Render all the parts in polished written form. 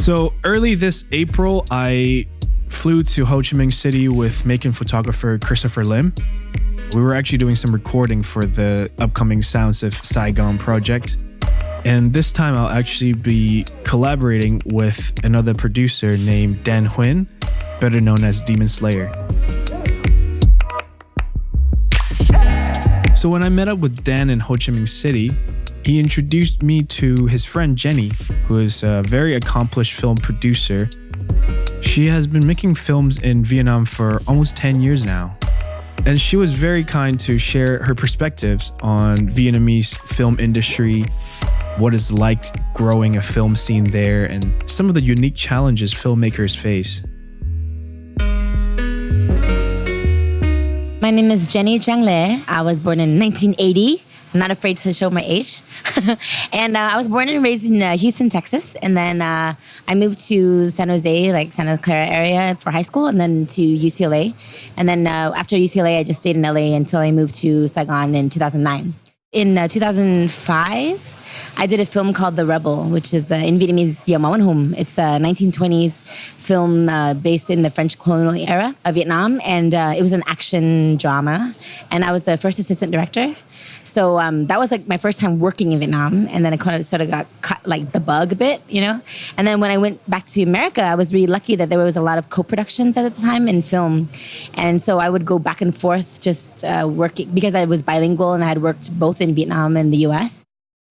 So early this April, I flew to Ho Chi Minh City with MAEKAN photographer Christopher Lim. We were actually doing some recording for the upcoming Sounds of Saigon project. And this time I'll actually be collaborating with another producer named Dan Huynh, better known as Demon Slayer. So when I met up with Dan in Ho Chi Minh City, he introduced me to his friend Jenni, who is a very accomplished film producer. She has been making films in Vietnam for almost 10 years now. And she was very kind to share her perspectives on Vietnamese film industry, what it's like growing a film scene there, and some of the unique challenges filmmakers face. My name is Jenni Trang. I was born in 1980. I'm not afraid to show my age. And I was born and raised in Houston, Texas. And then I moved to San Jose, like Santa Clara area for high school, and then to UCLA. And then after UCLA, I just stayed in LA until I moved to Saigon in 2009. In 2005, I did a film called The Rebel, which is in Vietnamese, Yo Mau Hum. It's a 1920s film based in the French colonial era of Vietnam. And it was an action drama. And I was the first assistant director. So that was like my first time working in Vietnam. And then I kind of sort of got cut, like the bug a bit, you know? And then when I went back to America, I was really lucky that there was a lot of co-productions at the time in film. And so I would go back and forth just working, because I was bilingual and I had worked both in Vietnam and the US.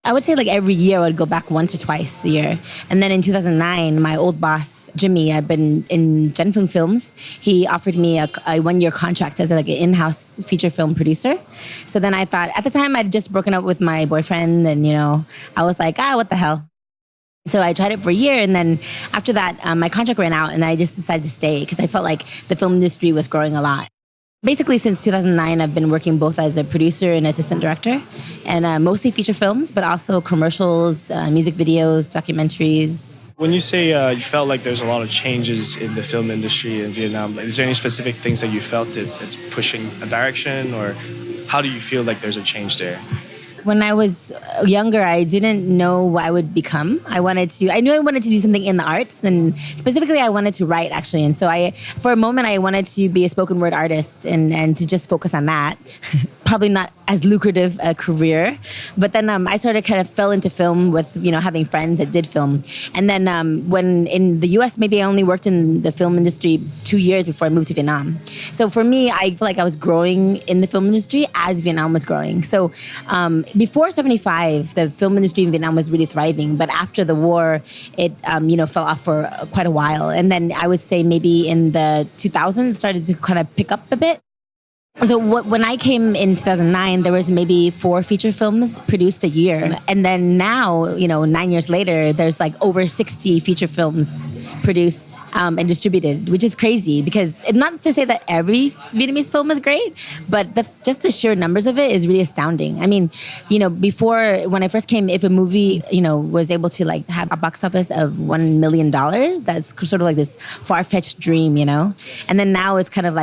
I would say like every year I would go back once or twice a year. And then in 2009, my old boss, Jimmy, I've been in Gen Phung Films. He offered me a 1-year contract as like an in-house feature film producer. So then I thought, at the time I'd just broken up with my boyfriend and, you know, I was like, what the hell? So I tried it for a year, and then after that, my contract ran out and I just decided to stay because I felt like the film industry was growing a lot. Basically, since 2009, I've been working both as a producer and assistant director, and mostly feature films, but also commercials, music videos, documentaries. When you say you felt like there's a lot of changes in the film industry in Vietnam, is there any specific things that you felt it's pushing a direction, or how do you feel like there's a change there? When I was younger, I didn't know what I would become. I knew I wanted to do something in the arts, and specifically I wanted to write, actually. And so for a moment, I wanted to be a spoken word artist and to just focus on that. Probably not as lucrative a career. But then I sort of kind of fell into film with, you know, having friends that did film. And then when in the US, maybe I only worked in the film industry 2 years before I moved to Vietnam. So for me, I feel like I was growing in the film industry as Vietnam was growing. So before 75, the film industry in Vietnam was really thriving. But after the war, it fell off for quite a while. And then I would say maybe in the 2000s, it started to kind of pick up a bit. So when I came in 2009, there was maybe 4 feature films produced a year. And then now, 9 years later, there's like over 60 feature films produced and distributed, which is crazy because not to say that every Vietnamese film is great, but just the sheer numbers of it is really astounding. I mean, before, when I first came, if a movie, was able to like have a box office of $1 million, that's sort of like this far-fetched dream, And then now it's kind of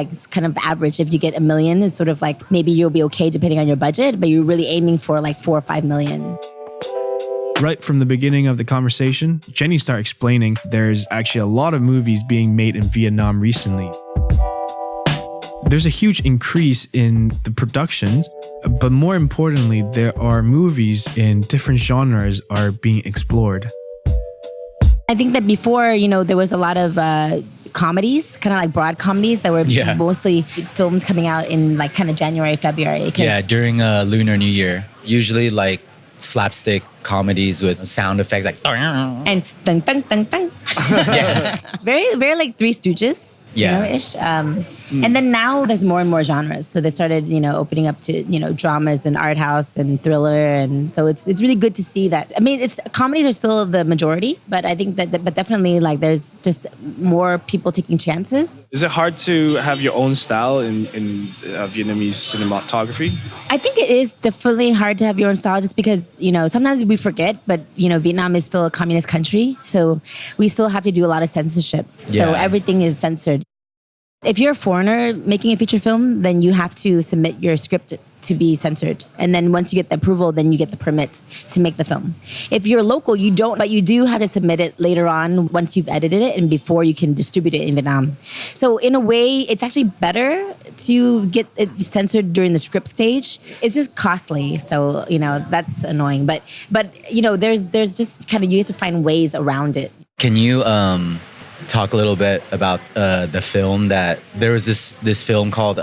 average. If you get $1 million, it's sort of like maybe you'll be okay depending on your budget, but you're really aiming for like 4 or 5 million. Right from the beginning of the conversation, Jenni started explaining there's actually a lot of movies being made in Vietnam recently. There's a huge increase in the productions, but more importantly, there are movies in different genres are being explored. I think that before, there was a lot of comedies, kind of like broad comedies that were mostly films coming out in like kind of January, February. Yeah, during Lunar New Year. Usually like slapstick comedies with sound effects like and dun dun dun dun. Yeah. Very, very like Three Stooges. Ish. And then now there's more and more genres. So they started, opening up to, dramas and art house and thriller. And so it's really good to see that. I mean, comedies are still the majority, but I think but definitely like there's just more people taking chances. Is it hard to have your own style in Vietnamese cinematography? I think it is definitely hard to have your own style just because, sometimes we forget, but, Vietnam is still a communist country. So we still have to do a lot of censorship. So everything is censored. If you're a foreigner making a feature film, then you have to submit your script to be censored. And then once you get the approval, then you get the permits to make the film. If you're local, you don't, but you do have to submit it later on once you've edited it and before you can distribute it in Vietnam. So in a way, it's actually better to get it censored during the script stage. It's just costly. So, that's annoying. But there's just kind of, you have to find ways around it. Can you talk a little bit about the film that there was this film called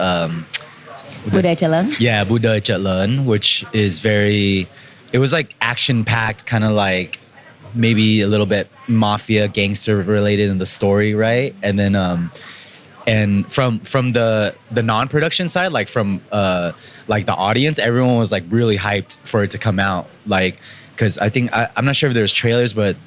Budaya Chalang? Yeah, Budaya Chalang, which is it was like action-packed, kind of like maybe a little bit mafia gangster related in the story, right? And then and from the non-production side, like from like the audience, everyone was like really hyped for it to come out, like because I think I'm not sure if there's trailers, but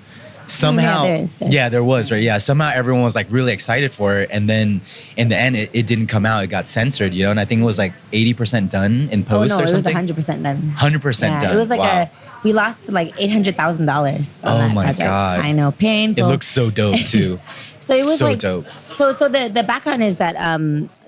somehow there was, right? Yeah, somehow everyone was like really excited for it, and then in the end it didn't come out. It got censored, and I think it was like 80% done in post or something. It was 100% done. 100% done. It was like we lost like $800,000 on that project. God, I know, painful. It looks so dope too. So it was so like dope. So the background is that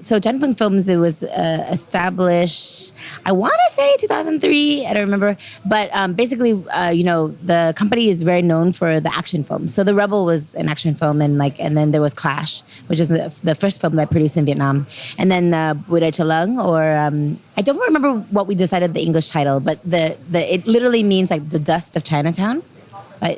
so Janfeng Films, it was established, I want to say 2003, I don't remember, but basically the company is very known for the action films. So The Rebel was an action film, and then there was Clash, which is the first film that I produced in Vietnam, and then Budaya Chalang, or I don't remember what we decided the English title, but it literally means like the dust of Chinatown.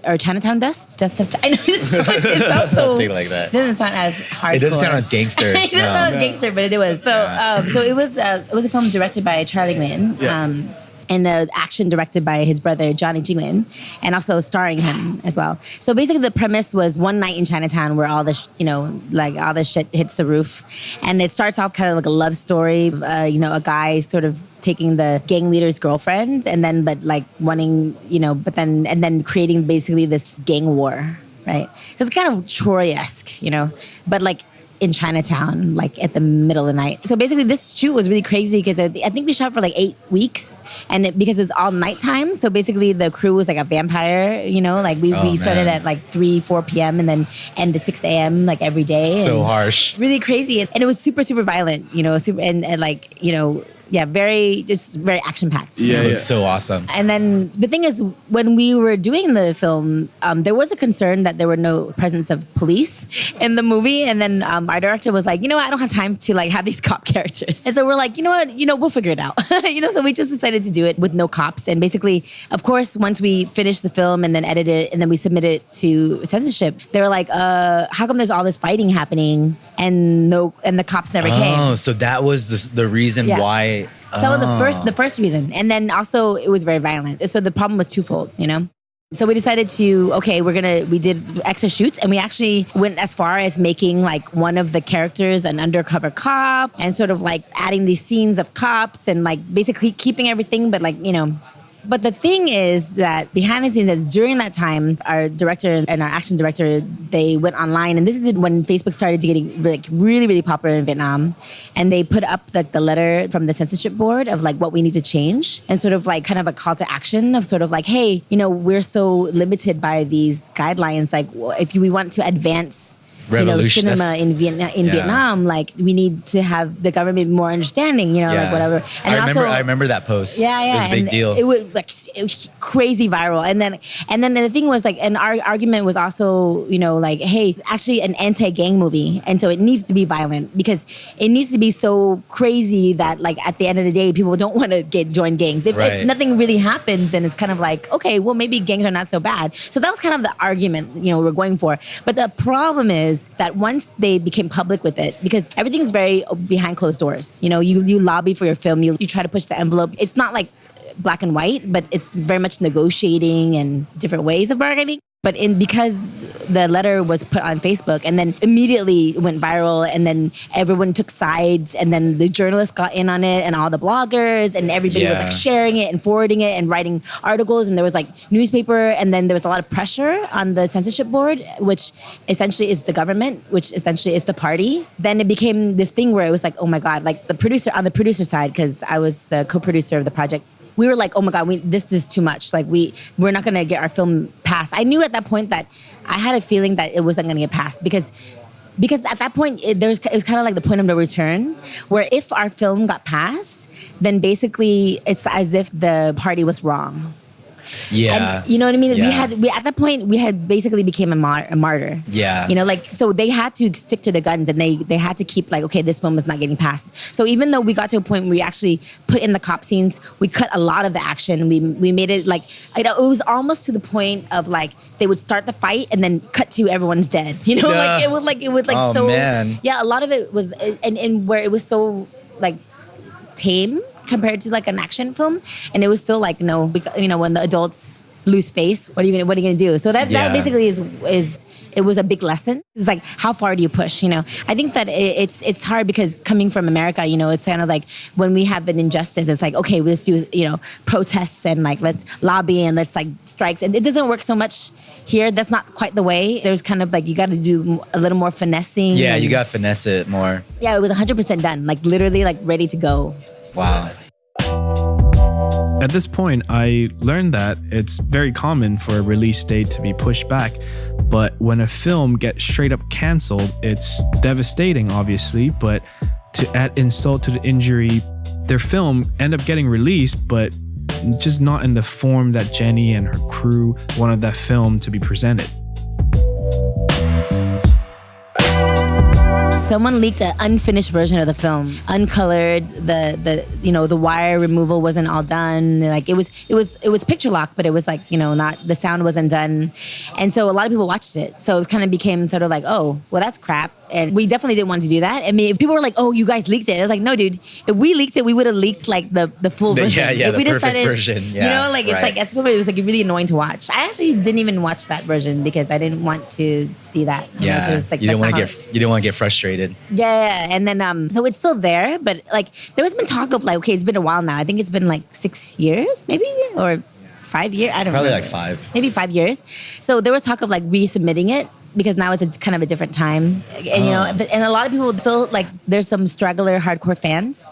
Or Chinatown dust of China. It sounds something like that. It doesn't sound as hardcore. It doesn't sound as gangster. It doesn't sound as gangster, but it was. So it was a film directed by Charlie Nguyen. Yeah. And action directed by his brother Johnny Jingwin, and also starring him as well. So basically, the premise was one night in Chinatown where all this, all this shit hits the roof, and it starts off kind of like a love story. A guy sort of taking the gang leader's girlfriend, and then creating basically this gang war, right? It's kind of Troy-esque, but like in Chinatown, like at the middle of the night. So basically this shoot was really crazy because I think we shot for like 8 weeks, and because it's all nighttime. So basically the crew was like a vampire, like we started at like 3-4 p.m. and then end at 6 a.m. like every day. So harsh. Really crazy. And it was super, super violent, very action-packed. Yeah, it looks so awesome. And then the thing is, when we were doing the film, there was a concern that there were no presence of police in the movie. And then our director was like, I don't have time to like have these cop characters. And so we're like, we'll figure it out. So we just decided to do it with no cops. And basically, of course, once we finished the film and then edited it and then we submitted it to censorship, they were like, how come there's all this fighting happening and the cops never came? Oh, so that was the reason why. So that was the first reason. And then also it was very violent. So the problem was twofold, So we decided we did extra shoots, and we actually went as far as making like one of the characters an undercover cop, and sort of like adding these scenes of cops and like basically keeping everything, but like, But the thing is that behind the scenes, is during that time, our director and our action director, they went online, and this is when Facebook started to getting like really, really popular in Vietnam, and they put up like the letter from the censorship board of like what we need to change, and sort of like kind of a call to action of sort of like, hey, we're so limited by these guidelines, like if we want to advance cinema in Vietnam, like we need to have the government more understanding, like whatever. And I remember that post. Yeah. It was a big deal. It was crazy viral. And then the thing was like, and our argument was also, like, hey, actually an anti-gang movie. And so it needs to be violent because it needs to be so crazy that like at the end of the day, people don't want to join gangs. If nothing really happens, then it's kind of like, okay, well, maybe gangs are not so bad. So that was kind of the argument, we're going for. But the problem is that once they became public with it, because everything's very behind closed doors, you lobby for your film, you try to push the envelope. It's not like black and white, but it's very much negotiating and different ways of bargaining. But because the letter was put on Facebook and then immediately went viral, and then everyone took sides, and then the journalists got in on it, and all the bloggers, and everybody was like sharing it and forwarding it and writing articles, and there was like newspaper, and then there was a lot of pressure on the censorship board, which essentially is the government, which essentially is the party. Then it became this thing where it was like, oh my God, like on the producer side, because I was the co-producer of the project, we were like, oh my God, this is too much. Like we're not gonna get our film passed. I knew at that point that I had a feeling that it wasn't gonna get passed because Because at that point, it was kind of like the point of no return, where if our film got passed, then basically it's as if the party was wrong. Yeah. And you know what I mean? Yeah. We at that point we had basically became a martyr. Yeah. You know, like, so they had to stick to the guns, and they had to keep like, okay, this film is not getting passed. So even though we got to a point where we actually put in the cop scenes, we cut a lot of the action. We made it like, it was almost to the point of like they would start the fight and then cut to everyone's dead. You know, Yeah. it would Oh, so man. yeah. A lot of it was and where it was so like tame compared to like an action film, and it was still like, no, because, you know, when the adults lose face, what are you gonna do? So that basically is it was a big lesson. It's like, how far do you push? You know, I think that it's hard because coming from America, you know, it's kind of like when we have an injustice, it's like, okay, let's do, you know, protests and like let's lobby and let's like strikes, and it doesn't work so much here. That's not quite the way. There's kind of like, you got to do a little more finessing. Yeah, you got to finesse it more. Yeah, it was 100% done, like literally like ready to go. Wow. At this point, I learned that it's very common for a release date to be pushed back, but when a film gets straight up canceled, it's devastating, obviously, but to add insult to the injury, their film end up getting released, but just not in the form that Jenni and her crew wanted that film to be presented. Someone leaked an unfinished version of the film, uncolored. The you know, the wire removal wasn't all done. Like it was picture lock, but it was like, you know, not, the sound wasn't done, and so a lot of people watched it. So it kind of became sort of like, oh, well, that's crap. And we definitely didn't want to do that. I mean, if people were like, oh, you guys leaked it, I was like, no, dude. If we leaked it, we would have leaked like the full version. Yeah, if the we perfect version. Yeah, you know, like, it's right. like, it was like really annoying to watch. I actually didn't even watch that version because I didn't want to see that. You know, 'cause it's like, you didn't that's want to get frustrated. yeah, and then so it's still there, but like there was been talk of like, okay, it's been a while now. I think it's been like 6 years, maybe, or 5 years. I don't know. Probably like 5. Maybe 5 years. So there was talk of like resubmitting it because now it's kind of a different time, and you know, and a lot of people still like, there's some straggler hardcore fans,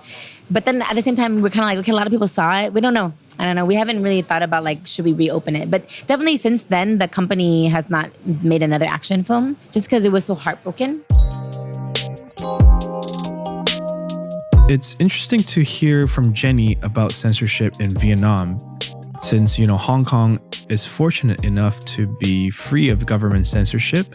but then at the same time we're kind of like, okay, a lot of people saw it. We don't know. I don't know. We haven't really thought about like, should we reopen it? But definitely since then, the company has not made another action film just because it was so heartbroken. It's interesting to hear from Jenni about censorship in Vietnam, since, you know, Hong Kong is fortunate enough to be free of government censorship,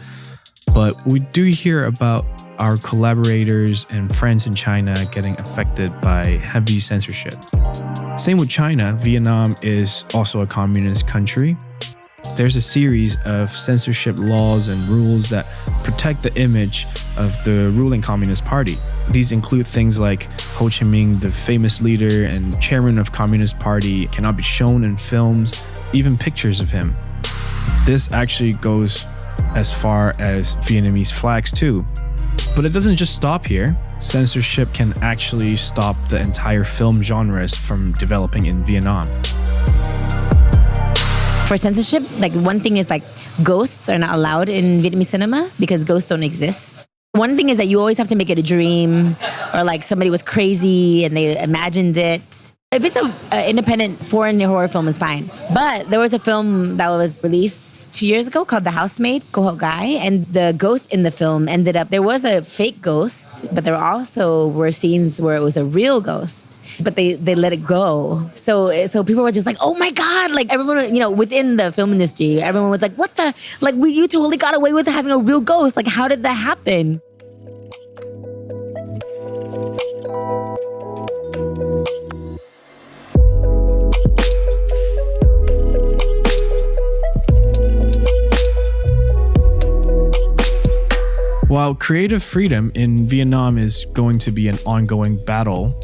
but we do hear about our collaborators and friends in China getting affected by heavy censorship. Same with China. Vietnam is also a communist country. There's a series of censorship laws and rules that protect the image of the ruling Communist Party. These include things like Ho Chi Minh, the famous leader and chairman of Communist Party, cannot be shown in films, even pictures of him. This actually goes as far as Vietnamese flags too. But it doesn't just stop here. Censorship can actually stop the entire film genres from developing in Vietnam. For censorship, like one thing is like ghosts are not allowed in Vietnamese cinema because ghosts don't exist. One thing is that you always have to make it a dream, or like somebody was crazy and they imagined it. If it's an independent foreign horror film, is fine. But there was a film that was released 2 years ago called The Housemaid, Go Ho Gai, and the ghost in the film ended up, there was a fake ghost, but there also were scenes where it was a real ghost. But they let it go. So people were just like, oh my God, like everyone, you know, within the film industry, everyone was like, what the, like you totally got away with having a real ghost. Like, how did that happen? While creative freedom in Vietnam is going to be an ongoing battle,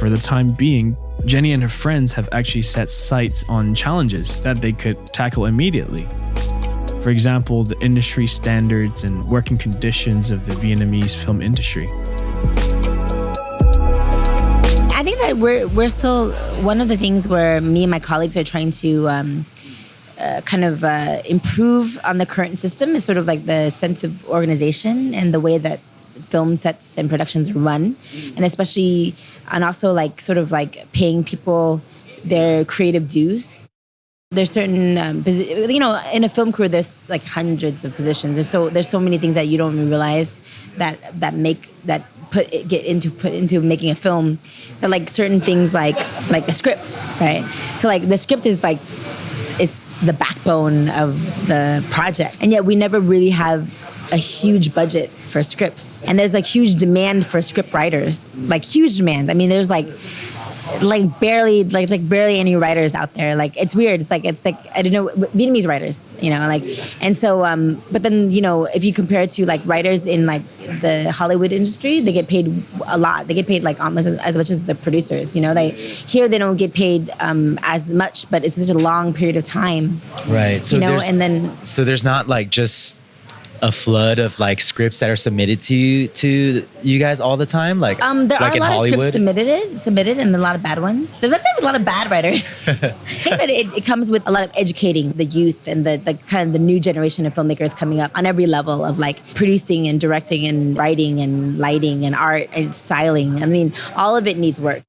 for the time being, Jenni and her friends have actually set sights on challenges that they could tackle immediately. For example, the industry standards and working conditions of the Vietnamese film industry. I think that we're still, one of the things where me and my colleagues are trying to improve on the current system is sort of like the sense of organization and the way that film sets and productions are run, and especially, and also like sort of like paying people their creative dues. There's certain, in a film crew, there's like hundreds of positions. There's so many things that you don't even realize that put into making a film. That like certain things like a script, right? So like the script is like it's the backbone of the project, and yet we never really have a huge budget for scripts, and there's like huge demand for script writers, like huge demand. I mean, there's like barely any writers out there. Like it's weird. It's like I don't know, Vietnamese writers, and so but then if you compare it to like writers in like the Hollywood industry, they get paid a lot. They get paid like almost as much as the producers. They don't get paid as much, but it's such a long period of time. Right. So so there's not like just a flood of like scripts that are submitted to you guys all the time, like there like are a lot Hollywood? of scripts submitted and a lot of bad ones. There's actually a lot of bad writers. I think that it comes with a lot of educating the youth and the kind of the new generation of filmmakers coming up on every level of like producing and directing and writing and lighting and art and styling. I mean, all of it needs work.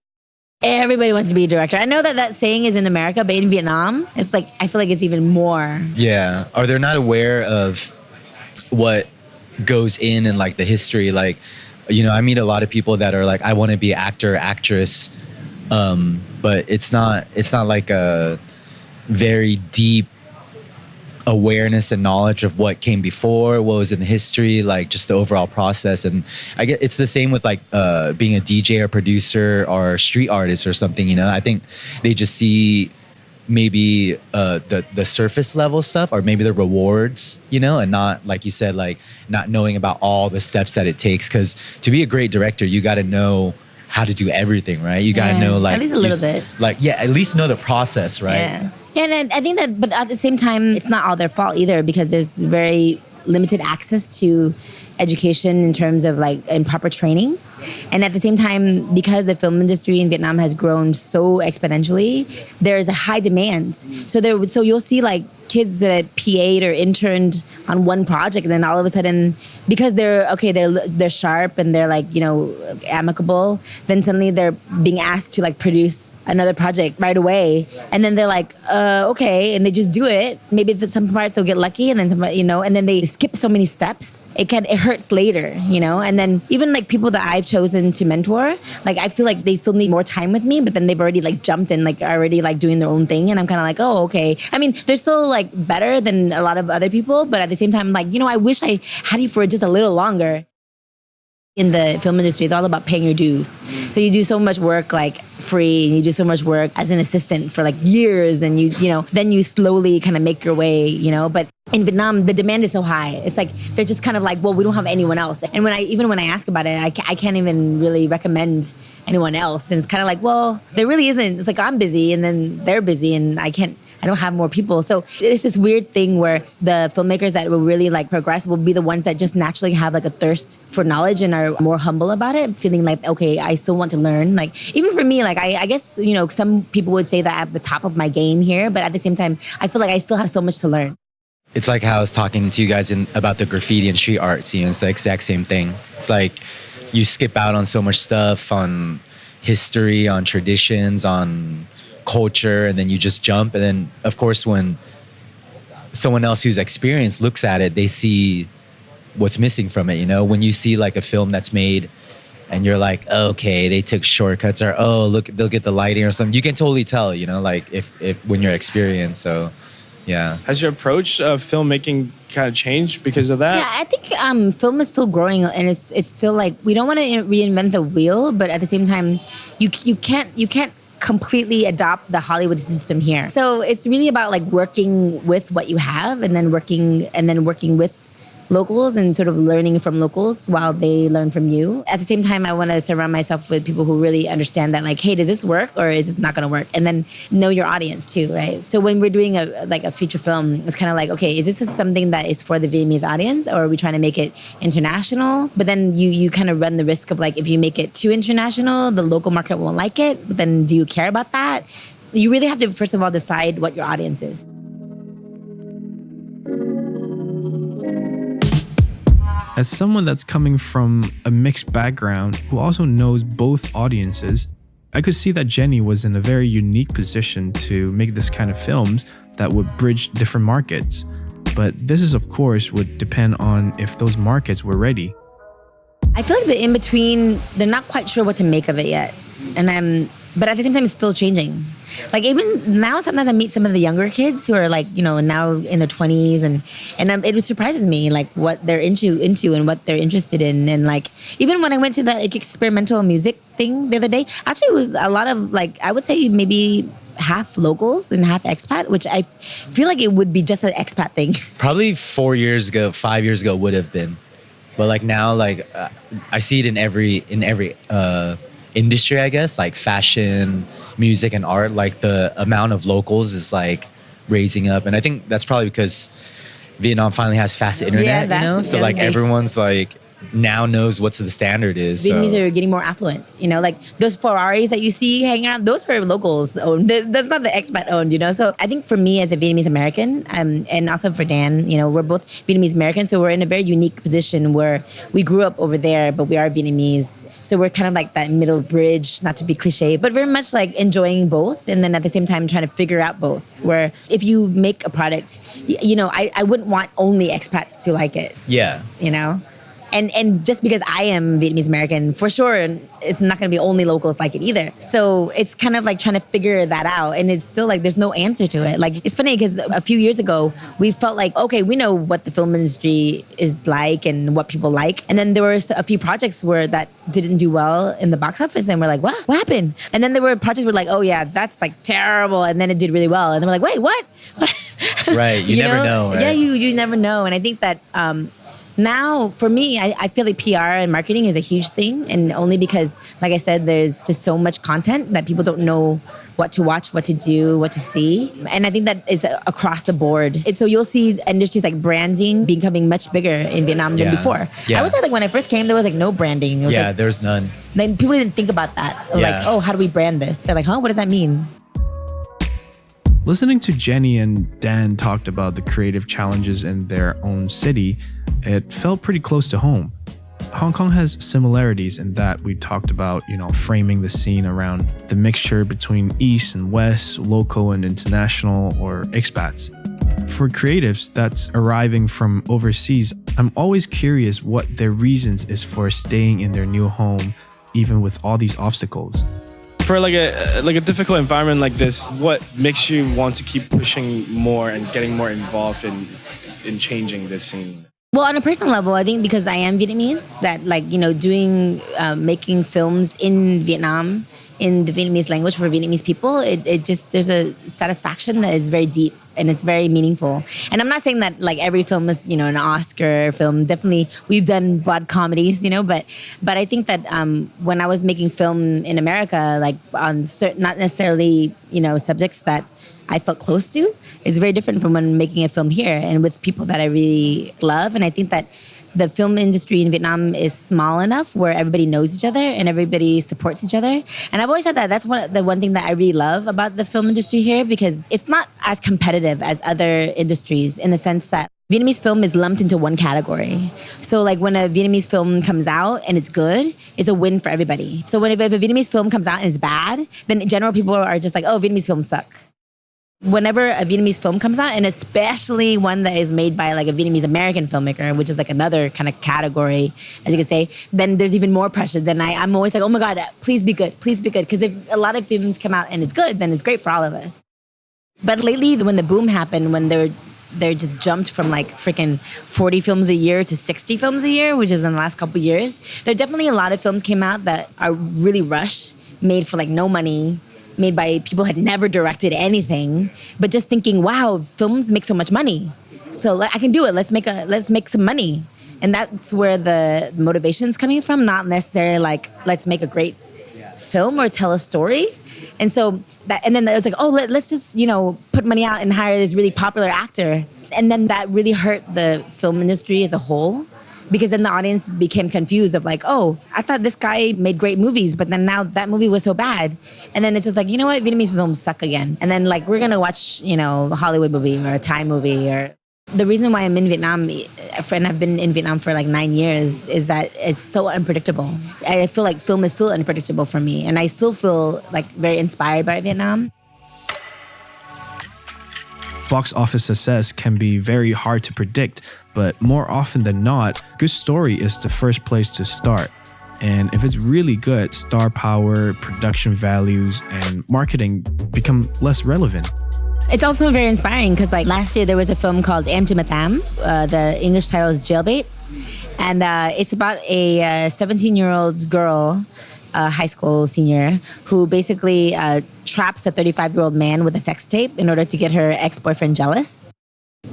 Everybody wants to be a director. I know that saying is in America, but in Vietnam, it's like I feel like it's even more. Yeah. Are they not aware of what goes in and like the history? Like, I meet a lot of people that are like, I want to be actor, actress, but it's not like a very deep awareness and knowledge of what came before, what was in the history, like just the overall process. And I get it's the same with like being a DJ or producer or street artist or something. I think they just see maybe the surface level stuff, or maybe the rewards, and not, like you said, like not knowing about all the steps that it takes. Because to be a great director, you got to know how to do everything, right? You got to know like at least a little bit. Like at least know the process, right? Yeah, and I think that, but at the same time, it's not all their fault either, because there's very limited access to education in terms of like improper training. And at the same time, because the film industry in Vietnam has grown so exponentially, there is a high demand. So you'll see like kids that PA'd or interned on one project, and then all of a sudden, because they're sharp and they're like amicable, then suddenly they're being asked to like produce another project right away, and then they're like okay, and they just do it. Maybe some parts they'll get lucky, and then some, and then they skip so many steps. It hurts later, and then even like people that I've chosen to mentor, like I feel like they still need more time with me, but then they've already like jumped in, like already like doing their own thing, and I'm kind of like, oh, okay. I mean, they're still like better than a lot of other people, but at the same time, like, I wish I had you for just a little longer. In the film industry, it's all about paying your dues. So you do so much work like free, and you do so much work as an assistant for like years, and then you slowly kind of make your way, But in Vietnam, the demand is so high. It's like they're just kind of like, well, we don't have anyone else. And when I ask about it, I can't even really recommend anyone else. And it's kind of like, well, there really isn't. It's like I'm busy, and then they're busy, and I don't have more people. So it's this weird thing where the filmmakers that will really like progress will be the ones that just naturally have like a thirst for knowledge and are more humble about it, feeling like, okay, I still want to learn. Like even for me, like I guess, some people would say that I'm at the top of my game here, but at the same time, I feel like I still have so much to learn. It's like how I was talking to you guys about the graffiti and street arts, it's the exact same thing. It's like you skip out on so much stuff, on history, on traditions, on culture, and then you just jump. And then of course when someone else who's experienced looks at it, they see what's missing from it. When you see like a film that's made and you're like, okay, they took shortcuts, or look, they'll get the lighting or something, you can totally tell, like if when you're experienced. So yeah. Has your approach of filmmaking kind of changed because of that? Yeah, I think film is still growing, and it's still like, we don't want to reinvent the wheel, but at the same time, you can't completely adopt the Hollywood system here. So it's really about like working with what you have, and then working with locals and sort of learning from locals while they learn from you. At the same time, I want to surround myself with people who really understand that, like, hey, does this work or is this not going to work? And then know your audience too, right? So when we're doing a feature film, it's kind of like, okay, is this something that is for the Vietnamese audience, or are we trying to make it international? But then you kind of run the risk of, like, if you make it too international, the local market won't like it. But then do you care about that? You really have to, first of all, decide what your audience is. As someone that's coming from a mixed background who also knows both audiences, I could see that Jenni was in a very unique position to make this kind of films that would bridge different markets. But this is, of course, would depend on if those markets were ready. I feel like the in-between, they're not quite sure what to make of it yet. But at the same time, it's still changing. Like even now, sometimes I meet some of the younger kids who are like, now in their 20s, and it surprises me like what they're into and what they're interested in. And like even when I went to that experimental music thing the other day, actually it was a lot of like, I would say maybe half locals and half expat, which I feel like it would be just an expat thing. Probably 5 years ago would have been, but like now, like I see it in every industry, I guess, like fashion, music, and art. Like the amount of locals is like raising up, and I think that's probably because Vietnam finally has fast internet, so like everyone's like now knows what the standard is. Vietnamese are getting more affluent, like those Ferraris that you see hanging around, those were locals owned. That's not the expat owned, So I think for me as a Vietnamese American, and also for Dan, we're both Vietnamese Americans, so we're in a very unique position where we grew up over there, but we are Vietnamese. So we're kind of like that middle bridge, not to be cliche, but very much like enjoying both, and then at the same time trying to figure out both. Where if you make a product, I wouldn't want only expats to like it. Yeah. And just because I am Vietnamese American, for sure, it's not going to be only locals like it either. So it's kind of like trying to figure that out. And it's still like, there's no answer to it. Like, it's funny because a few years ago, we felt like, okay, we know what the film industry is like and what people like. And then there were a few projects that didn't do well in the box office. And we're like, what happened? And then there were projects where like, oh yeah, that's like terrible. And then it did really well. And then we're like, wait, what? Right. You never know. Right? Yeah, you never know. And I think that, now, for me, I feel like PR and marketing is a huge thing. And only because, like I said, there's just so much content that people don't know what to watch, what to do, what to see. And I think that it's across the board. And so you'll see industries like branding becoming much bigger in Vietnam than before. Yeah. I would say like when I first came, there was like no branding. It was like, there's none. Then people didn't think about that. Like, oh, how do we brand this? They're like, huh, what does that mean? Listening to Jenni and Dan talked about the creative challenges in their own city, it felt pretty close to home. Hong Kong has similarities in that we talked about, framing the scene around the mixture between East and West, local and international, or expats. For creatives that's arriving from overseas, I'm always curious what their reasons is for staying in their new home, even with all these obstacles. For like a difficult environment like this, what makes you want to keep pushing more and getting more involved in changing this scene? Well, on a personal level, I think because I am Vietnamese, that making films in Vietnam in the Vietnamese language for Vietnamese people, it just, there's a satisfaction that is very deep and it's very meaningful. And I'm not saying that like every film is, an Oscar film. Definitely, we've done broad comedies, but I think that when I was making film in America, like on certain, not necessarily, subjects that I felt close to, is very different from when making a film here and with people that I really love. And I think that the film industry in Vietnam is small enough where everybody knows each other and everybody supports each other. And I've always said that that's the one thing that I really love about the film industry here, because it's not as competitive as other industries in the sense that Vietnamese film is lumped into one category. So like when a Vietnamese film comes out and it's good, it's a win for everybody. So if a Vietnamese film comes out and it's bad, then in general people are just like, oh, Vietnamese films suck. Whenever a Vietnamese film comes out, and especially one that is made by like a Vietnamese American filmmaker, which is like another kind of category, as you could say, then there's even more pressure. Then I'm always like, oh my God, please be good, please be good. Because if a lot of films come out and it's good, then it's great for all of us. But lately, when the boom happened, when they're just jumped from like freaking 40 films a year to 60 films a year, which is in the last couple of years, there are definitely a lot of films came out that are really rushed, made for like no money, made by people who had never directed anything, but just thinking, wow, films make so much money. So I can do it. Let's make some money. And that's where the motivation's coming from, not necessarily like, let's make a great film or tell a story. And so and then it's like, oh, let's just, put money out and hire this really popular actor. And then that really hurt the film industry as a whole. Because then the audience became confused of like, oh, I thought this guy made great movies, but then now that movie was so bad. And then it's just like, you know what, Vietnamese films suck again. And then like, we're gonna watch, a Hollywood movie or a Thai movie or The reason why I'm in Vietnam, and I've been in Vietnam for like 9 years, is that it's so unpredictable. I feel like film is still unpredictable for me, and I still feel like very inspired by Vietnam. Box office success can be very hard to predict, but more often than not, good story is the first place to start. And if it's really good, star power, production values, and marketing become less relevant. It's also very inspiring because like last year there was a film called Em Chưa Mà Tám. The English title is Jailbait. And it's about a 17-year-old girl, high school senior, who basically traps a 35-year-old man with a sex tape in order to get her ex-boyfriend jealous.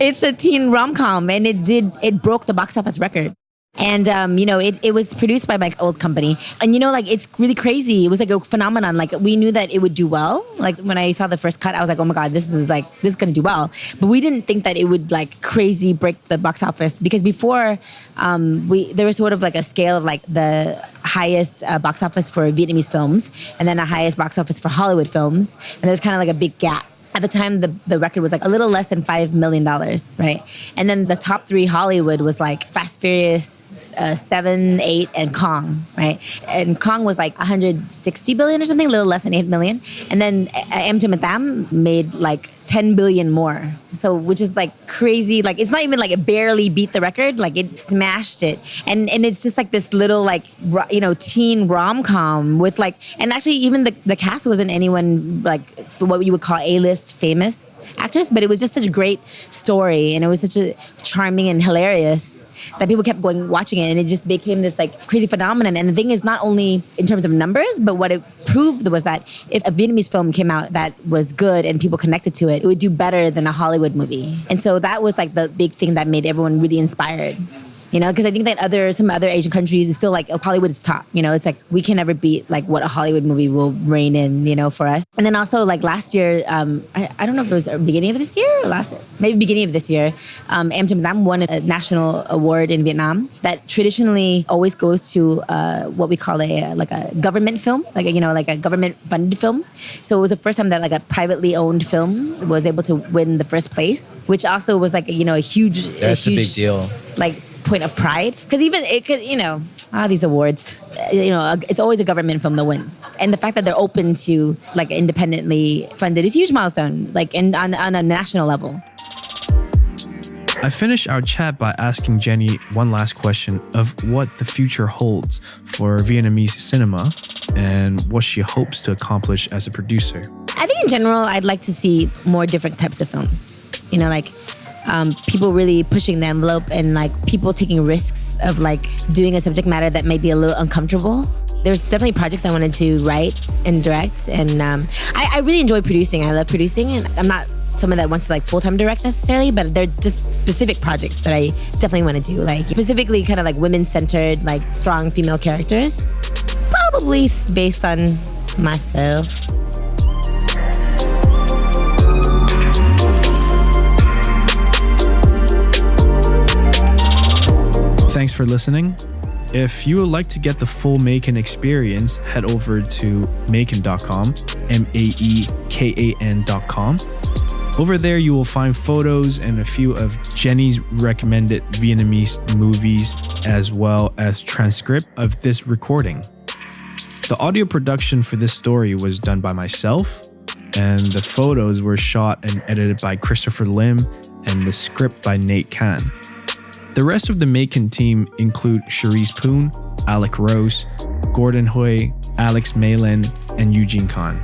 It's a teen rom-com, and it broke the box office record. And, it was produced by my old company. And, it's really crazy. It was like a phenomenon. Like, we knew that it would do well. Like, when I saw the first cut, I was like, oh my God, this is going to do well. But we didn't think that it would, like, crazy break the box office. Because before, there was sort of like a scale of, like, the highest box office for Vietnamese films, and then the highest box office for Hollywood films. And there was kind of like a big gap. At the time, the record was like a little less than $5 million, right? And then the top 3 Hollywood was like Fast Furious, 7, 8, and Kong, right? And Kong was like 160 billion or something, a little less than 8 million. And then Em Chưa Mà Tám made like 10 billion more. So, which is like crazy. Like, it's not even like it barely beat the record. Like, it smashed it. And it's just like this little like, teen rom-com with like, and actually even the cast wasn't anyone like what you would call A-list famous actors, but it was just such a great story. And it was such a charming and hilarious that people kept watching it, and it just became this like crazy phenomenon. And the thing is, not only in terms of numbers, but what it proved was that if a Vietnamese film came out that was good and people connected to it, it would do better than a Hollywood movie. And so that was like the big thing that made everyone really inspired. Because I think that some other Asian countries is still like Hollywood is top. It's like we can never beat like what a Hollywood movie will reign in, for us. And then also like last year, I don't know if it was beginning of this year or maybe beginning of this year, Em Chưa Mà Tám won a national award in Vietnam that traditionally always goes to what we call a government film, like a government funded film. So it was the first time that like a privately owned film was able to win the first place, which also was like a huge. That's a big deal. Like point of pride, because even it could these awards, it's always a government film that wins, and the fact that they're open to like independently funded is a huge milestone, like on a national level. I finished our chat by asking Jenni one last question of what the future holds for Vietnamese cinema and what she hopes to accomplish as a producer. I think in general, I'd like to see more different types of films. People really pushing the envelope, and like people taking risks of like doing a subject matter that might be a little uncomfortable. There's definitely projects I wanted to write and direct, and I really enjoy producing. I love producing, and I'm not someone that wants to like full-time direct necessarily, but they're just specific projects that I definitely want to do, like specifically kind of like women-centered, like strong female characters, probably based on myself. Thanks for listening. If you would like to get the full MAEKAN experience, head over to maekan.com, maekan.com. Over there, you will find photos and a few of Jenni's recommended Vietnamese movies, as well as transcript of this recording. The audio production for this story was done by myself, and the photos were shot and edited by Christopher Lim, and the script by Nate Khan. The rest of the MAEKAN team include Charisse Poon, Alec Rose, Gordon Hui, Alex Malin, and Eugene Khan.